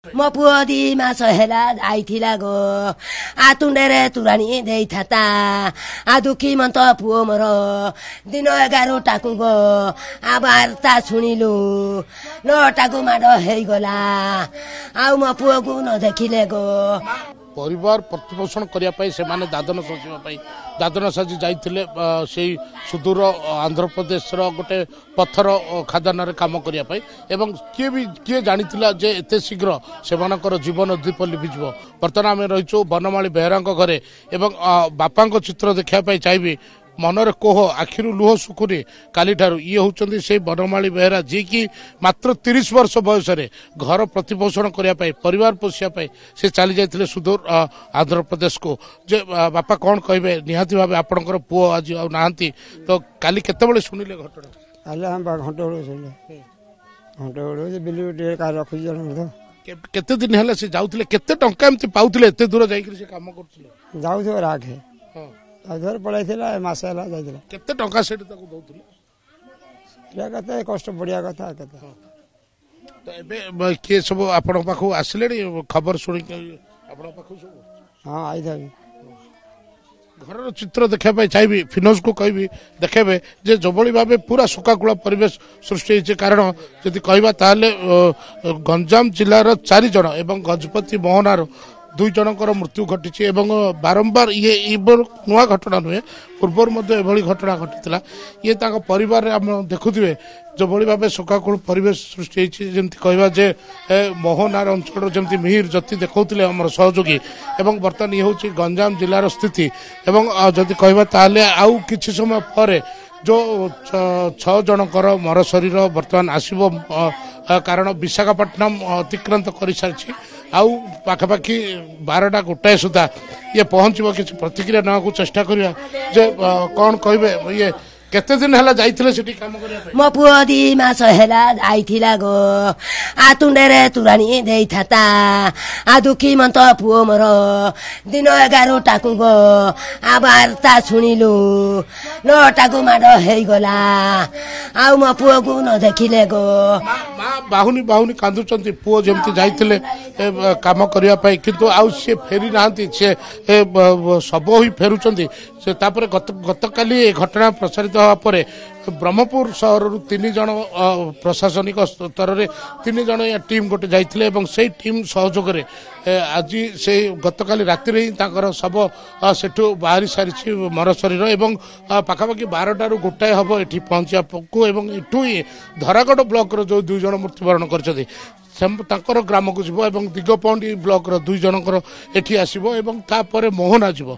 ମୋ ପୁଅ ଦି ମାସ ହେଲା ଯାଇଥିଲା ଗୋ ତୁଣ୍ଡରେ ତୁରାଣୀ ଦେଇଥାତା ଦୁଃଖୀ ମନ୍ତ ପୁଅ ମୋର ଦିନ 11ଟାକୁ ଗୋ ବାର୍ତ୍ତା ଶୁଣିଲୁ 9ଟାକୁ ମାଡ଼ ହେଇଗଲା ଆଉ ମୋ ପୁଅକୁ ନ ଦେଖିଲେ ଗୋ परिवार प्रतिपोषण करने दादन दादन साजी जाइए से सुदूर आंध्र प्रदेश गोटे पत्थर खादान काम करने एवं किए जानी जे एत शीघ्र से जीवन दीप लिभिज बर्तमान आम रहीचु बनमाली बेहरा घरे एवं बापा चित्र देखापी चाहिए मनरे कोह आखिरु लुह सुखुरी काली ठारू ये होचंदी से बनमाली बेहरा जी की मात्र 30 वर्ष बयस घर प्रतिपोषण करने परिवार पोषिया से चली जाते सुदूर आंध्र प्रदेश को जे बापा कौन कहे निहाती भाव आपणकर पुओ आज नहांती तो काली केतेबेले सुनिले घटना केते दिन है से जाउथिले केते टंका एमती पाउथिले एते दूर जाइकरी से काम करथिले जाउथो राखे घर पळाइथिला मास हला जाइथिला केते टंका सेट ताको दउथिले या कते कष्ट बढ़िया कथा कते तो एबे के सब आपण पाखो आसिलेनी खबर सुनि आपण पाखो सब हां आई थाबी घर चित्र देखा चाहिए फिनोज को कह देखेबे जे जोबली भाव पूरा सुकाकूल परिवेश सृष्टि होती कारण जदि कहबा ताले गंजाम जिलार 4 जन एवं गजपति मोहनार 2 जनकर मृत्यु घटी बारंबार ये नुआ घटना नुहे पूर्व एभली घटना घटी ये परिवार आम देखुए जो भली भाव शोकाकूल परिवेश सृष्टि जमी कहवा जे मोहनार अंचल जमी मिहिर जति देखते आम सहयोगी एवं बर्तमान ये हूँ गंजाम जिलार स्थिति एवं जदि कहवा ताले आउ किछि समय पर जो 6 जनकर मर शरीर बर्तमान आसब कारण विशाखापट्टनम अतिक्रांत कर सारी आउ पाखापाखि 12टा गोटाए सुधा ये पहुँचब किसी प्रतिक्रिया ना चेष्टा करिया जे कौन कहे ये केते दिन हला जाइथिले सेठी काम करिया मो पुओ दी मास हेला जाइथिला गो तुंडेरे तुराणी देइथाता दुखी मन्त पुओ मोर दिन 11टाକୁ गो बार्ता शुणिलु 9टाକୁ माड हेइगला आउ मो पुओକୁ न देखिले गो मा बाहुनी बाहुनी कांदुचंती पुओ जेमती जाइथिले काम करिया पई किंतु आउ से फेरी नांती से सब ही फेरुचंती से तापर गतकाली घटना प्रसारित पर ब्रह्मपुर सहर 3 जन प्रशासनिक स्तर में 3 जन या टीम गोटे जाइथिले से टीम सहयोग आज से गतकाली राति ही शव सेठू बाहरी सारी मर शरीर एवं पाखापाखि 12टारू गोटाए हम ये पहुंचा एवं एठू धरागढ़ ब्लॉक जो 2 जन मृत्युवरण कर ग्राम को जीव दिगपंडी ब्लॉक 2 जनकर एठी आसीबो एवं तापर मोहना जीव